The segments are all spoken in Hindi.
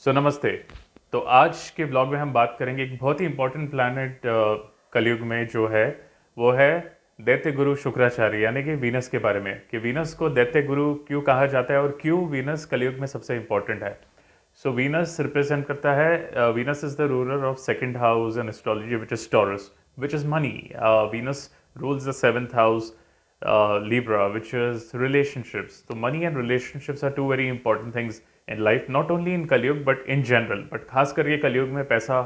नमस्ते। तो आज के ब्लॉग में हम बात करेंगे एक बहुत ही इंपॉर्टेंट प्लैनेट कलयुग में जो है वो है दैत्य गुरु शुक्राचार्य यानी कि वीनस के बारे में कि वीनस को दैत्य गुरु क्यों कहा जाता है और क्यों वीनस कलयुग में सबसे इंपॉर्टेंट है। वीनस रिप्रेजेंट करता है, Venus is the ruler of second house in astrology which is taurus which is money. Venus rules the seventh house Libra, which is relationships. So money and relationships are two very important things in life, not only in Kalyug but in general. But खास करके कलयुग में पैसा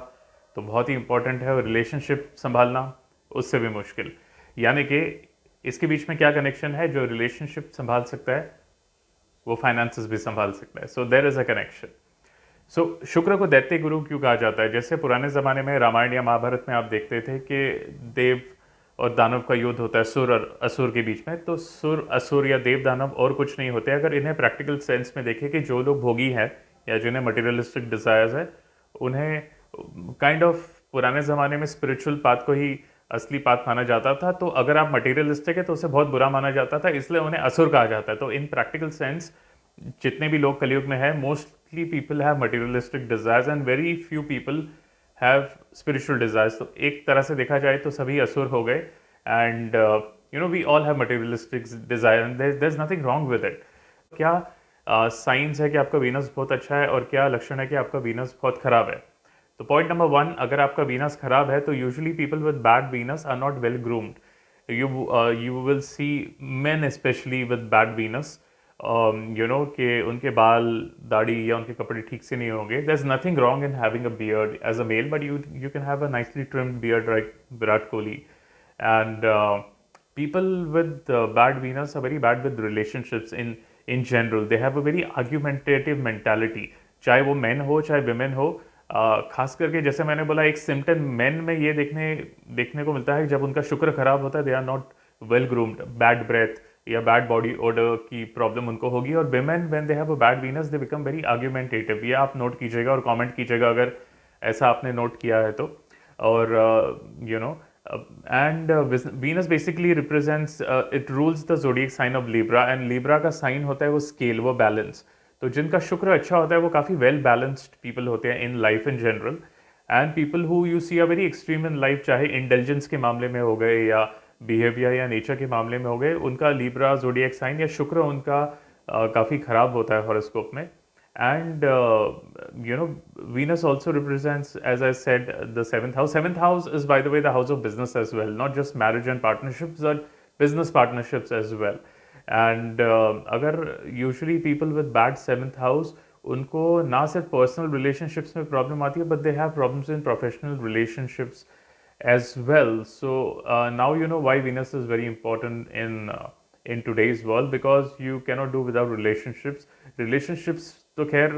तो बहुत ही इंपॉर्टेंट है और रिलेशनशिप संभालना उससे भी मुश्किल। यानी कि इसके बीच में क्या कनेक्शन है, जो रिलेशनशिप संभाल सकता है वो फाइनेंसेस भी संभाल सकता है। सो देर इज अ कनेक्शन। शुक्र को दैत्य गुरु क्यों कहा जाता है? जैसे पुराने ज़माने में रामायण या महाभारत में आप देखते थे कि देव और दानव का युद्ध होता है सुर और असुर के बीच में। तो सुर असुर या देव दानव और कुछ नहीं होते। अगर इन्हें प्रैक्टिकल सेंस में देखें कि जो लोग भोगी हैं या जिन्हें मटेरियलिस्टिक डिज़ायर्स है, उन्हें काइंड ऑफ पुराने ज़माने में स्पिरिचुअल पाथ को ही असली पाथ माना जाता था। तो अगर आप मटेरियलिस्टिक है तो उसे बहुत बुरा माना जाता था, इसलिए उन्हें असुर कहा जाता है। तो इन प्रैक्टिकल सेंस जितने भी लोग कलयुग में है, mostly people have materialistic desires and very few people have spiritual desires. तो एक तरह से देखा जाए तो सभी असुर हो गए। And we all have materialistic desire and there is nothing wrong with it. क्या साइंस है कि आपका वीनस बहुत अच्छा है और क्या लक्षण है कि आपका वीनस बहुत खराब है? तो पॉइंट नंबर 1, अगर आपका वीनस खराब है तो usually people with bad Venus are not well groomed. You will see men specially with bad Venus, कि उनके बाल दाढ़ी या उनके कपड़े ठीक से नहीं होंगे। There is nothing wrong in having a beard as a male, but you can have a nicely trimmed beard like Virat Kohli. And people with bad Venus are very bad with relationships in general. They have a very argumentative mentality, चाहे वो men हो चाहे women हो। खास करके जैसे मैंने बोला, एक सिम्टम men में ये देखने को मिलता है जब उनका शुक्र खराब होता है, they are not well groomed, bad breath या बैड बॉडी ओडर की प्रॉब्लम उनको होगी। और women when they have a bad Venus they become very argumentative। ये आप नोट कीजिएगा और कमेंट कीजिएगा अगर ऐसा आपने नोट किया है तो। और and Venus basically represents, it rules the zodiac sign of Libra, and Libra का साइन होता है वो स्केल, वो बैलेंस। तो जिनका शुक्र अच्छा होता है वो काफ़ी वेल बैलेंस्ड पीपल होते हैं in life in general. And people who you see are very extreme in life, चाहे इंटेलिजेंस के मामले में हो गए या बिहेवियर या नेचर के मामले में हो गए, उनका लिब्रा जोडियक साइन या शुक्र उनका काफ़ी खराब होता है हॉरोस्कोप में। And Venus also represents, as I said, the seventh house. Seventh house is, by the way, the house of business as well, not just marriage and partnerships, but business partnerships as well. And अगर usually people with bad seventh house, उनको ना सिर्फ personal relationships में problem आती है, but they have problems in professional relationships as well. So now you know why Venus is very important in today's world, because you cannot do without relationships तो खैर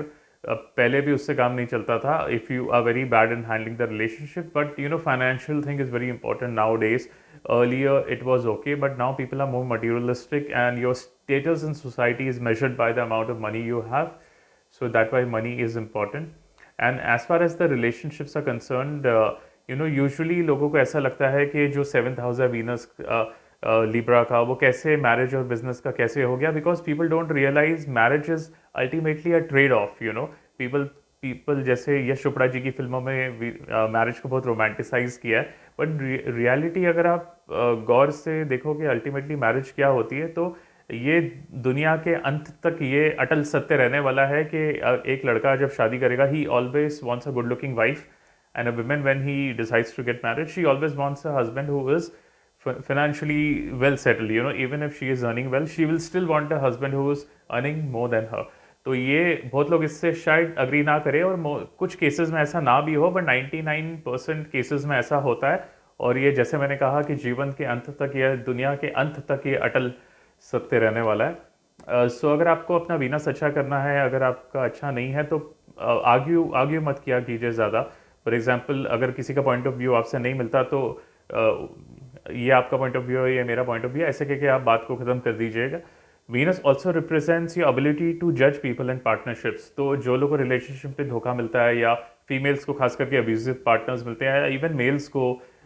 पहले भी उससे काम नहीं चलता था if you are very bad in handling the relationship, but financial thing is very important nowadays. Earlier it was okay, but now people are more materialistic and your status in society is measured by the amount of money you have, so that why money is important. And as far as the relationships are concerned, usually लोगों को ऐसा लगता है कि जो सेवेंथ हाउस है वीनस लिब्रा का, वो कैसे मैरिज और बिजनेस का कैसे हो गया, because people don't realize marriage is ultimately a trade off. People जैसे यश चोपड़ा जी की फिल्मों में मैरिज को बहुत रोमांटिसाइज किया है, बट रियलिटी अगर आप गौर से देखोगे अल्टीमेटली मैरिज क्या होती है, तो ये दुनिया के अंत तक ये अटल सत्य रहने वाला है कि एक लड़का जब शादी करेगा, he always wants a good looking wife, and a woman when he decides to get married, she always wants a husband who is financially well settled. Even if she is earning well, she will still want a husband who is earning more than her. तो ये बहुत लोग इससे शायद अग्री ना करें और कुछ केसेस में ऐसा ना भी हो, बट 99% केसेस में ऐसा होता है। और ये जैसे मैंने कहा कि जीवन के अंत तक या दुनिया के अंत तक ये अटल सत्य रहने वाला है। सो अगर आपको अपना वीनस अच्छा करना है, अगर आपका अच्छा नहीं है, तो आर्ग्यू मत किया कीजिए ज़्यादा। फॉर एग्जाम्पल, अगर किसी का पॉइंट ऑफ व्यू आपसे नहीं मिलता तो ये आपका पॉइंट ऑफ व्यू है, ये मेरा पॉइंट ऑफ व्यू है, ऐसे करके आप बात को ख़त्म कर दीजिएगा। Venus also represents your ability to जज पीपल एंड पार्टनरशिप्स। तो जो लोगों को रिलेशनशिप पे धोखा मिलता है, या फीमेल्स को खास करके अब्यूजिव पार्टनर्स मिलते हैं, या इवन मेल्स को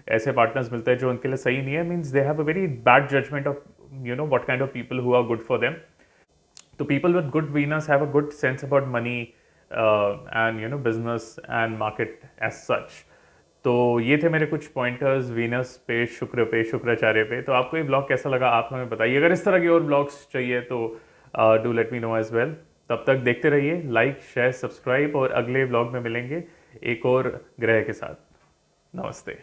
ऐसे पार्टनर्स मिलते हैं जो उनके लिए सही नहीं है, means they have a very bad judgement of what kind of people who are good for them. So people with good Venus have a good sense about money, and business and market as such. तो ये थे मेरे कुछ पॉइंटर्स वीनस पे, शुक्राचार्य पे। तो आपको ये ब्लॉग कैसा लगा आप हमें बताइए। अगर इस तरह के और ब्लॉग्स चाहिए तो do let me know as well. तब तक देखते रहिए, लाइक शेयर सब्सक्राइब, और अगले ब्लॉग में मिलेंगे एक और ग्रह के साथ। नमस्ते।